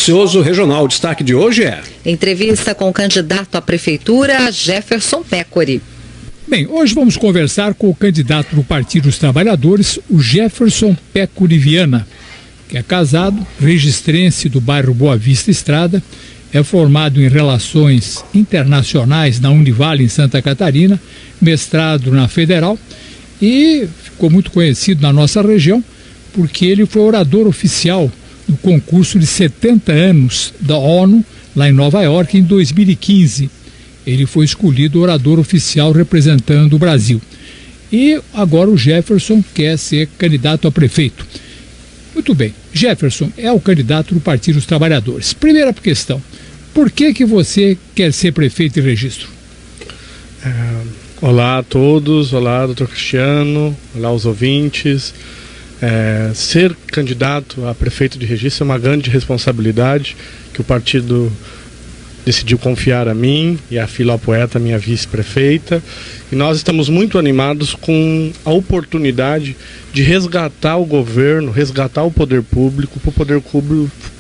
Noticioso Regional. O destaque de hoje é... Entrevista com o candidato à prefeitura, Jefferson Pécori. Bem, hoje vamos conversar com o candidato do Partido dos Trabalhadores, o Jefferson Pécori Viana, que é casado, registrense do bairro Boa Vista Estrada, é formado em Relações Internacionais na Univale, em Santa Catarina, mestrado na Federal e ficou muito conhecido na nossa região porque ele foi orador oficial do concurso de 70 anos da ONU, lá em Nova York, em 2015. Ele foi escolhido orador oficial representando o Brasil. E agora o Jefferson quer ser candidato a prefeito. Muito bem, Jefferson é o candidato do Partido dos Trabalhadores. Primeira questão, por que você quer ser prefeito de Registro? Olá a todos, olá doutor Cristiano, olá aos ouvintes. Ser candidato a prefeito de Registro é uma grande responsabilidade que o partido decidiu confiar a mim e a Filó Poeta, minha vice-prefeita, e nós estamos muito animados com a oportunidade de resgatar o governo, resgatar o poder público, para o poder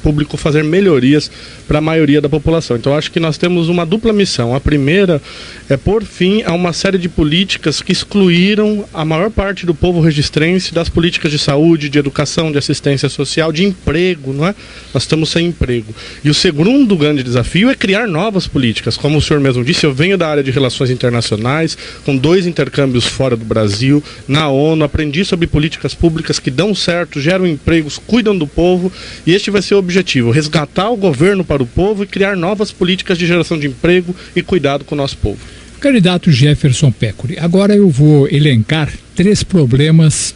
público fazer melhorias para a maioria da população. Então acho que nós temos uma dupla missão. A primeira é pôr fim a uma série de políticas que excluíram a maior parte do povo registrense das políticas de saúde, de educação, de assistência social, de emprego, não é? Nós estamos sem emprego. E o segundo grande desafio é criar novas políticas. Como o senhor mesmo disse, eu venho da área de relações internacionais, com 2 intercâmbios fora do Brasil, na ONU, aprendi sobre políticas públicas que dão certo, geram empregos, cuidam do povo, e este vai ser o objetivo, resgatar o governo para o povo e criar novas políticas de geração de emprego e cuidado com o nosso povo. Candidato Jefferson Pécori, agora eu vou elencar 3 problemas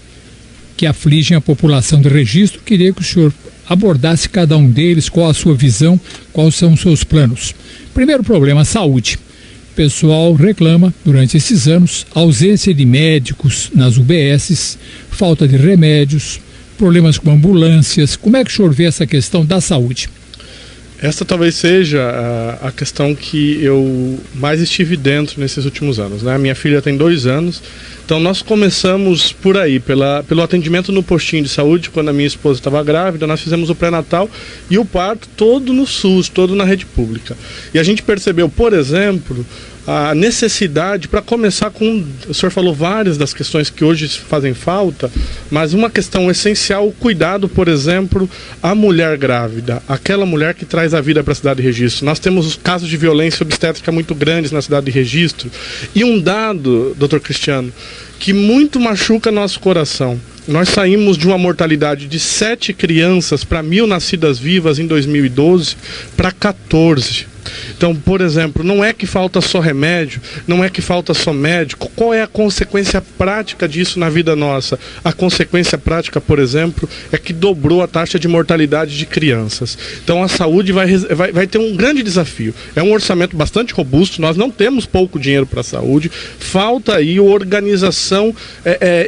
que afligem a população de Registro. Queria que o senhor abordasse cada um deles, qual a sua visão, quais são os seus planos. Primeiro problema, saúde. O pessoal reclama, durante esses anos, ausência de médicos nas UBSs, falta de remédios, problemas com ambulâncias. Como é que o senhor vê essa questão da saúde? Esta talvez seja a questão que eu mais estive dentro nesses últimos anos, né? Minha filha tem 2 anos, então nós começamos por aí, pelo atendimento no postinho de saúde. Quando a minha esposa estava grávida, nós fizemos o pré-natal e o parto todo no SUS, todo na rede pública. E a gente percebeu, por exemplo, a necessidade, para começar com, o senhor falou várias das questões que hoje fazem falta, mas uma questão essencial, o cuidado, por exemplo, à mulher grávida, aquela mulher que traz a vida para a cidade de Registro. Nós temos os casos de violência obstétrica muito grandes na cidade de Registro, e um dado, doutor Cristiano, que muito machuca nosso coração. Nós saímos de uma mortalidade de 7 crianças para 1.000 nascidas vivas em 2012 para 14. Então, por exemplo, não é que falta só remédio, não é que falta só médico. Qual é a consequência prática disso na vida nossa? A consequência prática, por exemplo, é que dobrou a taxa de mortalidade de crianças. Então a saúde vai ter um grande desafio. É um orçamento bastante robusto, nós não temos pouco dinheiro para a saúde. Falta aí a organização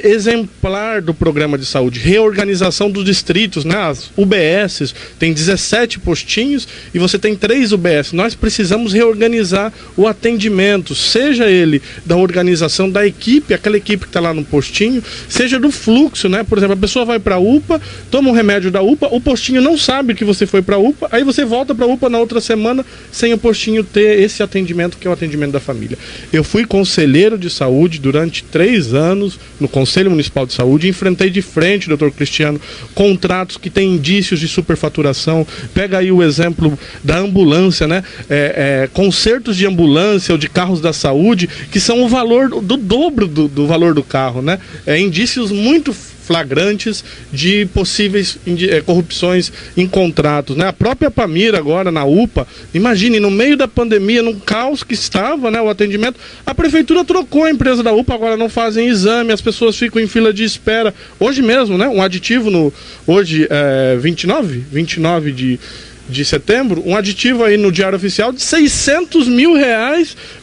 exemplar do programa de saúde, reorganização dos distritos, né? As UBSs, tem 17 postinhos e você tem 3 UBS. Nós precisamos reorganizar o atendimento, seja ele da organização da equipe, aquela equipe que está lá no postinho, seja do fluxo, né? Por exemplo, a pessoa vai para a UPA, toma um remédio da UPA, o postinho não sabe que você foi para a UPA, aí você volta para a UPA na outra semana sem o postinho ter esse atendimento que é o atendimento da família. Eu fui conselheiro de saúde durante 3 anos no Conselho Municipal de Saúde, enfrentei de frente, doutor Cristiano, contratos que têm indícios de superfaturação. Pega aí o exemplo da ambulância, né? Consertos de ambulância ou de carros da saúde que são o valor do dobro do valor do carro, né? Indícios muito flagrantes de possíveis corrupções em contratos, né? A própria Pamir agora na UPA, imagine, no meio da pandemia, num caos que estava, né, o atendimento, a prefeitura trocou a empresa da UPA, agora não fazem exame, as pessoas ficam em fila de espera. Hoje mesmo, né, um aditivo hoje 29 de setembro, um aditivo aí no Diário Oficial de R$600 mil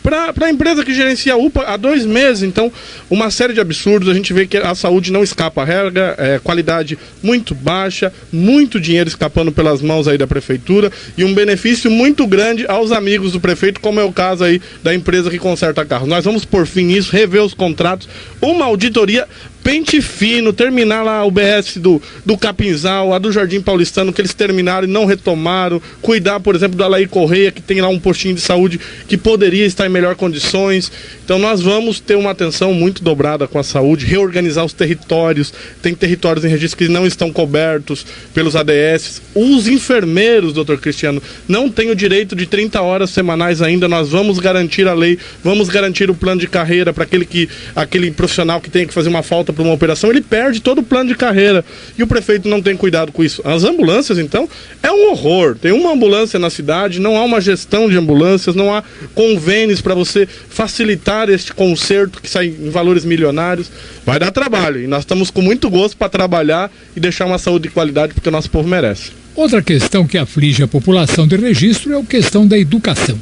para a empresa que gerencia a UPA há 2 meses. Então, uma série de absurdos. A gente vê que a saúde não escapa à regra, qualidade muito baixa, muito dinheiro escapando pelas mãos aí da prefeitura e um benefício muito grande aos amigos do prefeito, como é o caso aí da empresa que conserta carros. Nós vamos por fim nisso, rever os contratos, uma auditoria pente fino, terminar lá o BS do Capinzal, a do Jardim Paulistano, que eles terminaram e não retomaram, cuidar, por exemplo, do Alair Correia, que tem lá um postinho de saúde que poderia estar em melhores condições. Então nós vamos ter uma atenção muito dobrada com a saúde, reorganizar os territórios. Tem territórios em registro que não estão cobertos pelos ADS. Os enfermeiros, doutor Cristiano, não têm o direito de 30 horas semanais ainda. Nós vamos garantir a lei, vamos garantir o plano de carreira para aquele profissional que tem que fazer uma falta para uma operação, ele perde todo o plano de carreira. E o prefeito não tem cuidado com isso. As ambulâncias, então, é um horror. Tem uma ambulância na cidade, não há uma gestão de ambulâncias, não há convênios para você facilitar este conserto que sai em valores milionários. Vai dar trabalho. E nós estamos com muito gosto para trabalhar e deixar uma saúde de qualidade, porque o nosso povo merece. Outra questão que aflige a população de Registro é a questão da educação.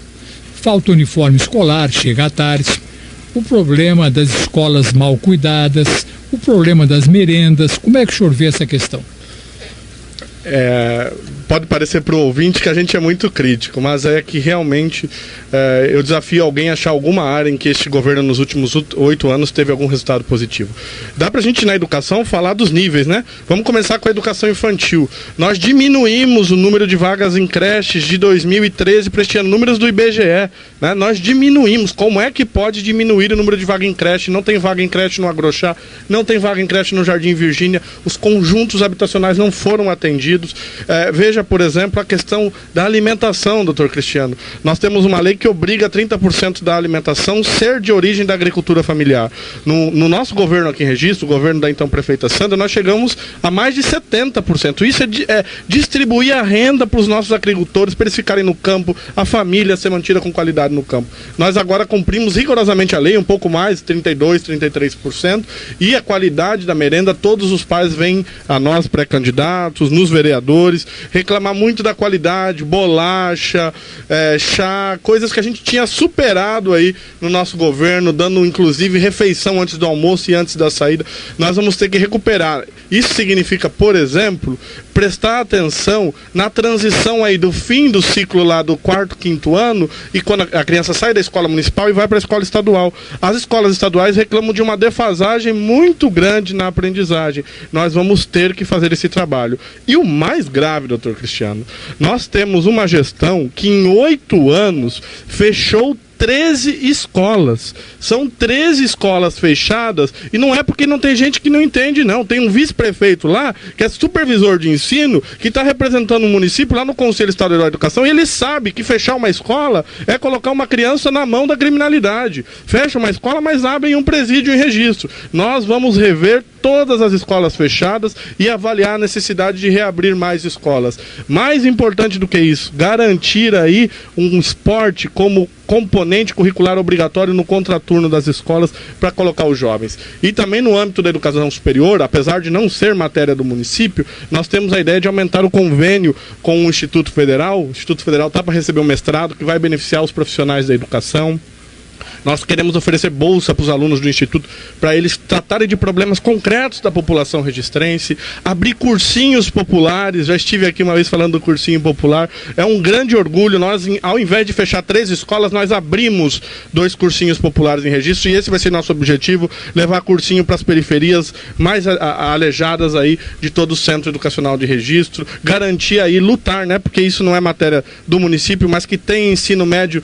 Falta uniforme escolar, chega à tarde, o problema das escolas mal cuidadas, o problema das merendas. Como é que o senhor vê essa questão? Pode parecer para o ouvinte que a gente é muito crítico, mas é que realmente eu desafio alguém a achar alguma área em que este governo nos últimos 8 anos teve algum resultado positivo. Dá para a gente na educação falar dos níveis, né? Vamos começar com a educação infantil. Nós diminuímos o número de vagas em creches de 2013 para este ano, números do IBGE, né? Nós diminuímos. Como é que pode diminuir o número de vaga em creche? Não tem vaga em creche no Agrochá, não tem vaga em creche no Jardim Virgínia, os conjuntos habitacionais não foram atendidos. Veja, por exemplo, a questão da alimentação, doutor Cristiano. Nós temos uma lei que obriga 30% da alimentação ser de origem da agricultura familiar. No nosso governo aqui em Registro, o governo da então prefeita Sandra, nós chegamos a mais de 70%. Isso é distribuir a renda para os nossos agricultores, para eles ficarem no campo, a família ser mantida com qualidade no campo. Nós agora cumprimos rigorosamente a lei, um pouco mais, 32%, 33%, e a qualidade da merenda, todos os pais vêm a nós, pré-candidatos, nos vereadores, reclamar muito da qualidade, bolacha, chá, coisas que a gente tinha superado aí no nosso governo, dando inclusive refeição antes do almoço e antes da saída. Nós vamos ter que recuperar. Isso significa, por exemplo, prestar atenção na transição aí do fim do ciclo lá do 4º, 5º ano, e quando a criança sai da escola municipal e vai para a escola estadual. As escolas estaduais reclamam de uma defasagem muito grande na aprendizagem. Nós vamos ter que fazer esse trabalho. E o mais grave, doutor Cristiano, nós temos uma gestão que em 8 anos fechou 13 escolas. São 13 escolas fechadas, e não é porque não tem gente que não entende, não. Tem um vice-prefeito lá, que é supervisor de ensino, que está representando o município lá no Conselho Estadual de Educação, e ele sabe que fechar uma escola é colocar uma criança na mão da criminalidade. Fecha uma escola, mas abrem um presídio em Registro. Nós vamos rever todas as escolas fechadas e avaliar a necessidade de reabrir mais escolas. Mais importante do que isso, garantir aí um esporte como componente curricular obrigatório no contraturno das escolas para colocar os jovens. E também no âmbito da educação superior, apesar de não ser matéria do município, nós temos a ideia de aumentar o convênio com o Instituto Federal. O Instituto Federal está para receber um mestrado que vai beneficiar os profissionais da educação. Nós queremos oferecer bolsa para os alunos do Instituto, para eles tratarem de problemas concretos da população registrense, abrir cursinhos populares. Já estive aqui uma vez falando do cursinho popular. É um grande orgulho. Nós, ao invés de fechar 3 escolas, nós abrimos 2 cursinhos populares em Registro, e esse vai ser nosso objetivo, levar cursinho para as periferias mais alejadas aí de todo o centro educacional de Registro, garantir aí, lutar, né, porque isso não é matéria do município, mas que tem ensino médio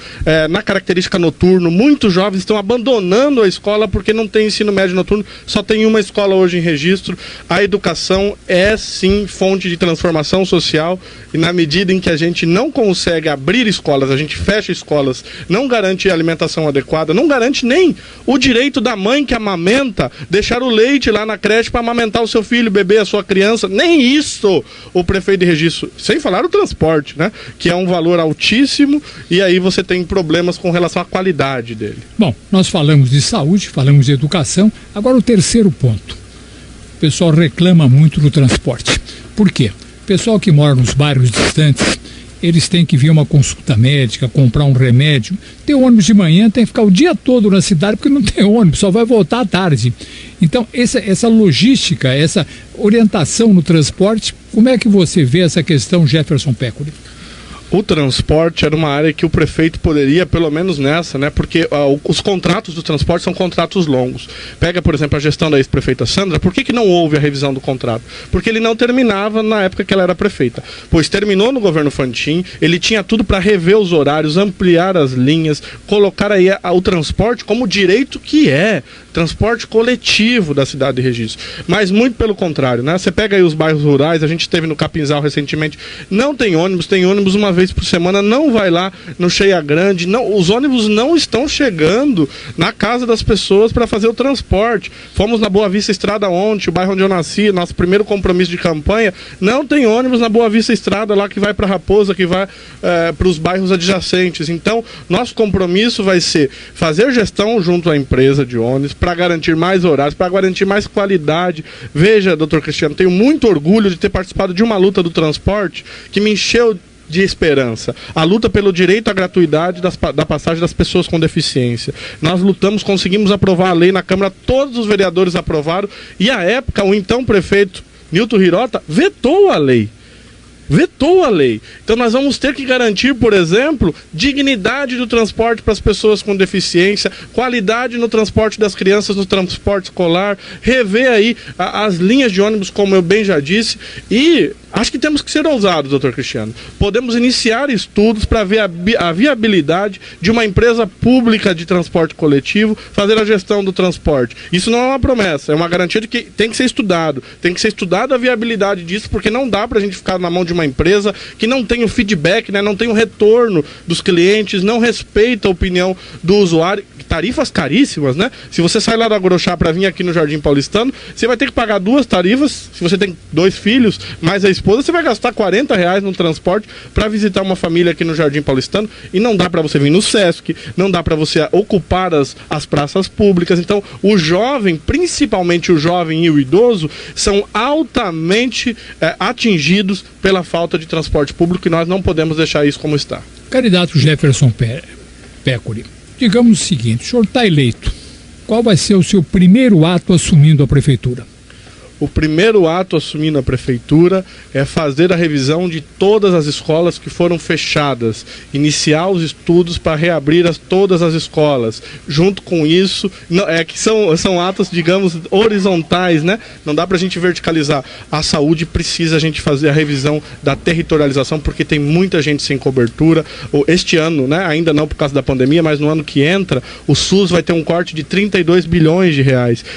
na característica noturno. Muitos jovens estão abandonando a escola porque não tem ensino médio noturno, só tem uma escola hoje em Registro. A educação é sim fonte de transformação social, e na medida em que a gente não consegue abrir escolas, a gente fecha escolas, não garante alimentação adequada, não garante nem o direito da mãe que amamenta, deixar o leite lá na creche para amamentar o seu filho, beber a sua criança, nem isso o prefeito de Registro, sem falar o transporte, né, que é um valor altíssimo, e aí você tem problemas com relação à qualidade dele. Bom, nós falamos de saúde, falamos de educação, agora o terceiro ponto. O pessoal reclama muito do transporte. Por quê? O pessoal que mora nos bairros distantes, eles têm que vir a uma consulta médica, comprar um remédio, ter ônibus de manhã, tem que ficar o dia todo na cidade porque não tem ônibus, só vai voltar à tarde. Então, essa logística, essa orientação no transporte, como é que você vê essa questão, Jefferson Pécori? O transporte era uma área que o prefeito poderia, pelo menos nessa, né? Porque os contratos do transporte são contratos longos. Pega, por exemplo, a gestão da ex-prefeita Sandra, por que não houve a revisão do contrato? Porque ele não terminava na época que ela era prefeita. Pois terminou no governo Fantin, ele tinha tudo para rever os horários, ampliar as linhas, colocar aí o transporte como direito que é, transporte coletivo da cidade de Registro. Mas muito pelo contrário, né? Você pega aí os bairros rurais, a gente esteve no Capinzal recentemente, não tem ônibus uma vez por semana, não vai lá no Cheia Grande, não, os ônibus não estão chegando na casa das pessoas para fazer o transporte. Fomos na Boa Vista Estrada ontem, o bairro onde eu nasci, nosso primeiro compromisso de campanha, não tem ônibus na Boa Vista Estrada lá que vai para Raposa, que vai para os bairros adjacentes. Então, nosso compromisso vai ser fazer gestão junto à empresa de ônibus para garantir mais horários, para garantir mais qualidade. Veja, doutor Cristiano, tenho muito orgulho de ter participado de uma luta do transporte que me encheu de esperança. A luta pelo direito à gratuidade da passagem das pessoas com deficiência. Nós lutamos, conseguimos aprovar a lei na Câmara, todos os vereadores aprovaram, e à época o então prefeito Nilton Hirota vetou a lei. Vetou a lei. Então nós vamos ter que garantir, por exemplo, dignidade do transporte para as pessoas com deficiência, qualidade no transporte das crianças, no transporte escolar, rever aí as linhas de ônibus, como eu bem já disse, e acho que temos que ser ousados, doutor Cristiano. Podemos iniciar estudos para ver a viabilidade de uma empresa pública de transporte coletivo fazer a gestão do transporte. Isso não é uma promessa, é uma garantia de que tem que ser estudado. Tem que ser estudada a viabilidade disso, porque não dá para a gente ficar na mão de uma empresa que não tem o feedback, né, não tem o retorno dos clientes, não respeita a opinião do usuário. Tarifas caríssimas, né? Se você sai lá da Agrochá para vir aqui no Jardim Paulistano, você vai ter que pagar 2 tarifas. Se você tem 2 filhos, mais a esposa, você vai gastar R$40 no transporte para visitar uma família aqui no Jardim Paulistano, e não dá para você vir no Sesc, não dá para você ocupar as praças públicas. Então, o jovem, principalmente o jovem e o idoso, são altamente atingidos pela falta de transporte público, e nós não podemos deixar isso como está. Candidato Jefferson Pécori, digamos o seguinte: o senhor está eleito. Qual vai ser o seu primeiro ato assumindo a prefeitura? O primeiro ato assumindo a prefeitura é fazer a revisão de todas as escolas que foram fechadas, iniciar os estudos para reabrir todas as escolas. Junto com isso, que são atos, digamos, horizontais, né? Não dá para a gente verticalizar. A saúde precisa a gente fazer a revisão da territorialização, porque tem muita gente sem cobertura. Este ano, né, ainda não por causa da pandemia, mas no ano que entra, o SUS vai ter um corte de R$32 bilhões.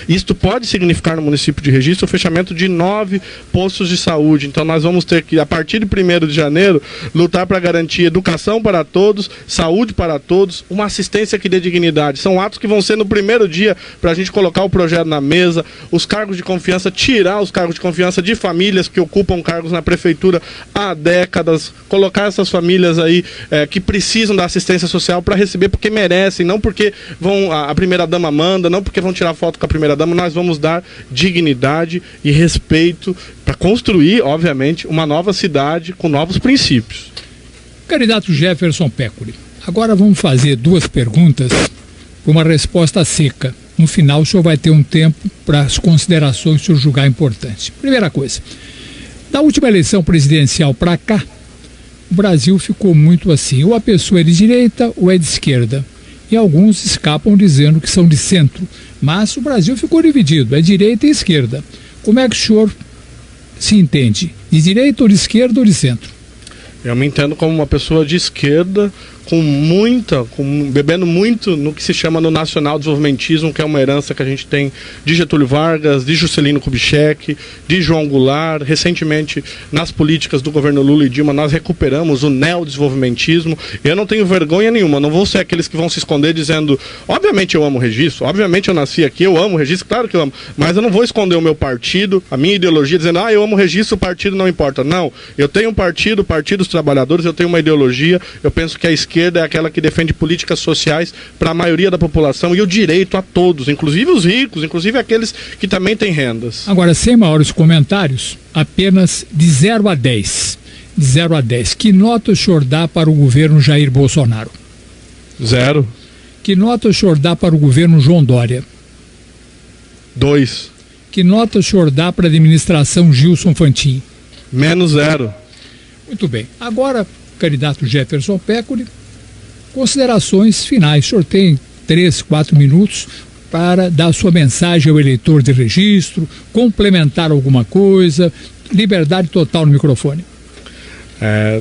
Isto pode significar no município de Registro o fechamento de 9 postos de saúde. Então nós vamos ter que, a partir de 1º de janeiro, lutar para garantir educação para todos, saúde para todos, uma assistência que dê dignidade. São atos que vão ser no primeiro dia para a gente colocar o projeto na mesa, os cargos de confiança, tirar os cargos de confiança de famílias que ocupam cargos na prefeitura há décadas, colocar essas famílias aí que precisam da assistência social para receber porque merecem, não porque a primeira-dama manda, não porque vão tirar foto com a primeira-dama. Nós vamos dar dignidade e respeito para construir, obviamente, uma nova cidade com novos princípios. Candidato Jefferson Pécori, agora vamos fazer 2 perguntas com uma resposta seca. No final o senhor vai ter um tempo para as considerações que o senhor julgar importante. Primeira coisa, da última eleição presidencial para cá, o Brasil ficou muito assim, ou a pessoa é de direita ou é de esquerda. E alguns escapam dizendo que são de centro, mas o Brasil ficou dividido, é direita e esquerda. Como é que o senhor se entende? De direita ou de esquerda ou de centro? Eu me entendo como uma pessoa de esquerda, bebendo muito no que se chama no nacional desenvolvimentismo, que é uma herança que a gente tem de Getúlio Vargas, de Juscelino Kubitschek, de João Goulart. Recentemente, nas políticas do governo Lula e Dilma, nós recuperamos o neodesenvolvimentismo. Eu não tenho vergonha nenhuma, não vou ser aqueles que vão se esconder dizendo, obviamente eu amo o Registro, obviamente eu nasci aqui, eu amo o Registro, claro que eu amo, mas eu não vou esconder o meu partido, a minha ideologia, dizendo, eu amo o Registro, o partido não importa. Não, eu tenho um partido, o Partido dos Trabalhadores, eu tenho uma ideologia, eu penso que a esquerda é aquela que defende políticas sociais para a maioria da população e o direito a todos, inclusive os ricos, inclusive aqueles que também têm rendas. Agora, sem maiores comentários, apenas de 0 a 10. De 0 a 10. Que nota o senhor dá para o governo Jair Bolsonaro? 0. Que nota o senhor dá para o governo João Dória? 2. Que nota o senhor dá para a administração Gilson Fantin? -0. Muito bem. Agora, candidato Jefferson Pécori, considerações finais. O senhor tem 3, 4 minutos para dar sua mensagem ao eleitor de registro, complementar alguma coisa, liberdade total no microfone.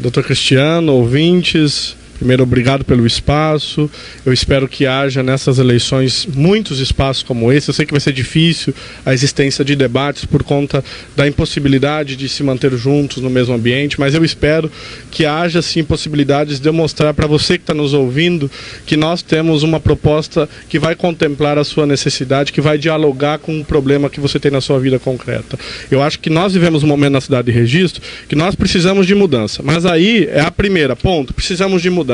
Doutor Cristiano, ouvintes, primeiro, obrigado pelo espaço. Eu espero que haja nessas eleições muitos espaços como esse. Eu sei que vai ser difícil a existência de debates por conta da impossibilidade de se manter juntos no mesmo ambiente, mas eu espero que haja sim possibilidades de eu mostrar para você que está nos ouvindo que nós temos uma proposta que vai contemplar a sua necessidade, que vai dialogar com o problema que você tem na sua vida concreta. Eu acho que nós vivemos um momento na cidade de Registro que nós precisamos de mudança, mas aí é a primeira, ponto, precisamos de mudança.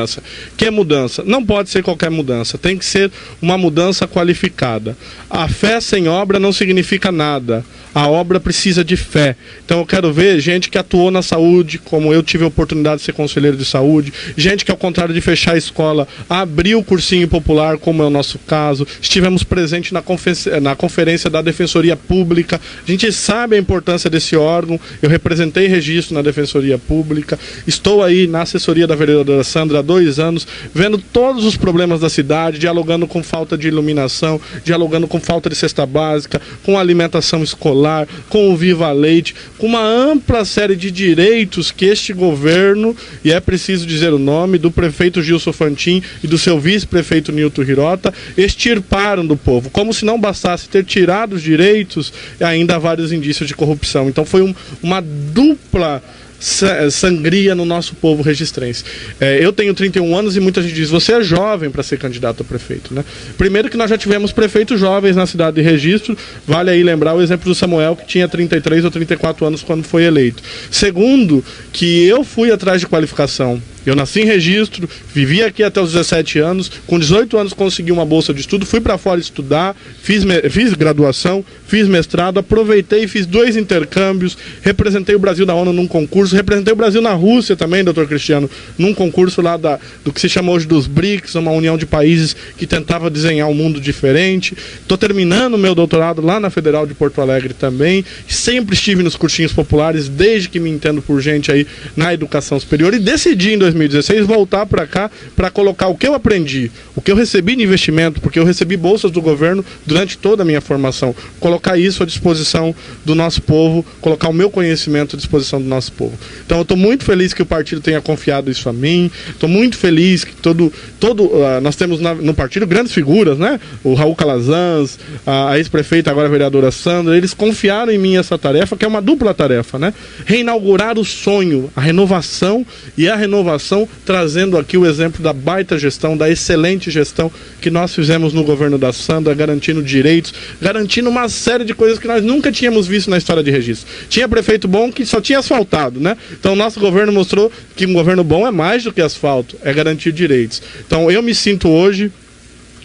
Que é mudança? Não pode ser qualquer mudança, tem que ser uma mudança qualificada. A fé sem obra não significa nada. A obra precisa de fé. Então eu quero ver gente que atuou na saúde, como eu tive a oportunidade de ser conselheiro de saúde, gente que, ao contrário de fechar a escola, abriu o cursinho popular, como é o nosso caso. Estivemos presentes na conferência da Defensoria Pública. A gente sabe a importância desse órgão. Eu representei Registro na Defensoria Pública. Estou aí na assessoria da vereadora Sandra há 2 anos, vendo todos os problemas da cidade, dialogando com falta de iluminação, dialogando com falta de cesta básica, com alimentação escolar, com o Viva Leite, com uma ampla série de direitos que este governo, e é preciso dizer o nome, do prefeito Gilson Fantin e do seu vice-prefeito Nilton Hirota, extirparam do povo. Como se não bastasse ter tirado os direitos, ainda há vários indícios de corrupção. Então foi uma dupla sangria no nosso povo registrense. Eu tenho 31 anos e muita gente diz, você é jovem para ser candidato a prefeito, né? Primeiro que nós já tivemos prefeitos jovens na cidade de Registro, vale aí lembrar o exemplo do Samuel, que tinha 33 ou 34 anos quando foi eleito. Segundo, que eu fui atrás de qualificação. Eu nasci em Registro, vivi aqui até os 17 anos, com 18 anos consegui uma bolsa de estudo, fui para fora estudar, fiz graduação, fiz mestrado, aproveitei e fiz 2 intercâmbios, representei o Brasil na ONU num concurso, representei o Brasil na Rússia também, doutor Cristiano, num concurso lá do que se chama hoje dos BRICS, uma união de países que tentava desenhar um mundo diferente. Estou terminando o meu doutorado lá na Federal de Porto Alegre também, sempre estive nos cursinhos populares, desde que me entendo por gente aí na educação superior, e decidi em 2016 voltar para cá para colocar o que eu aprendi, o que eu recebi de investimento, porque eu recebi bolsas do governo durante toda a minha formação, colocar isso à disposição do nosso povo, colocar o meu conhecimento à disposição do nosso povo. Então eu estou muito feliz que o partido tenha confiado isso a mim, estou muito feliz que nós temos no partido grandes figuras, né? O Raul Calazans, a ex-prefeita, agora a vereadora Sandra, eles confiaram em mim essa tarefa, que é uma dupla tarefa, né? Reinaugurar o sonho, a renovação, e a renovação trazendo aqui o exemplo da baita gestão, da excelente gestão que nós fizemos no governo da Sandra, garantindo direitos, garantindo uma série de coisas que nós nunca tínhamos visto na história de Registro. Tinha prefeito bom que só tinha asfaltado, né? Então o nosso governo mostrou que um governo bom é mais do que asfalto, é garantir direitos. Então eu me sinto hoje,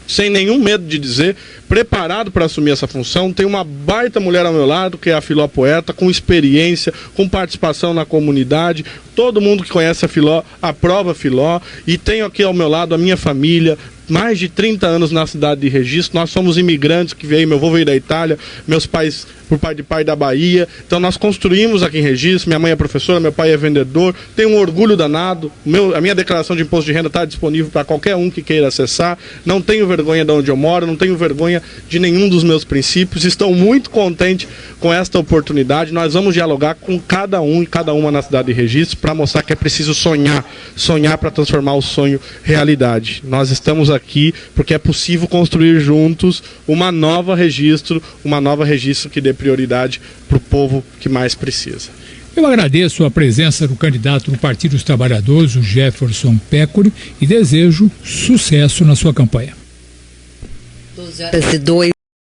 sem nenhum medo de dizer, preparado para assumir essa função. Tem uma baita mulher ao meu lado, que é a Filó Poeta, com experiência, com participação na comunidade. Todo mundo que conhece a Filó aprova a Filó, e tenho aqui ao meu lado a minha família, mais de 30 anos na cidade de Registro. Nós somos imigrantes que veio, meu avô veio da Itália, meus pais por pai de pai da Bahia. Então nós construímos aqui em Registro, minha mãe é professora, meu pai é vendedor, tenho um orgulho danado. A minha declaração de imposto de renda está disponível para qualquer um que queira acessar. Não tenho vergonha de onde eu moro, não tenho vergonha de nenhum dos meus princípios. Estou muito contente com esta oportunidade. Nós vamos dialogar com cada um e cada uma na cidade de Registro para mostrar que é preciso sonhar para transformar o sonho realidade. Nós estamos aqui porque é possível construir juntos uma nova Registro que dê prioridade para o povo que mais precisa. Eu agradeço a presença do candidato do Partido dos Trabalhadores, o Jefferson Pécori, e desejo sucesso na sua campanha. 12h02.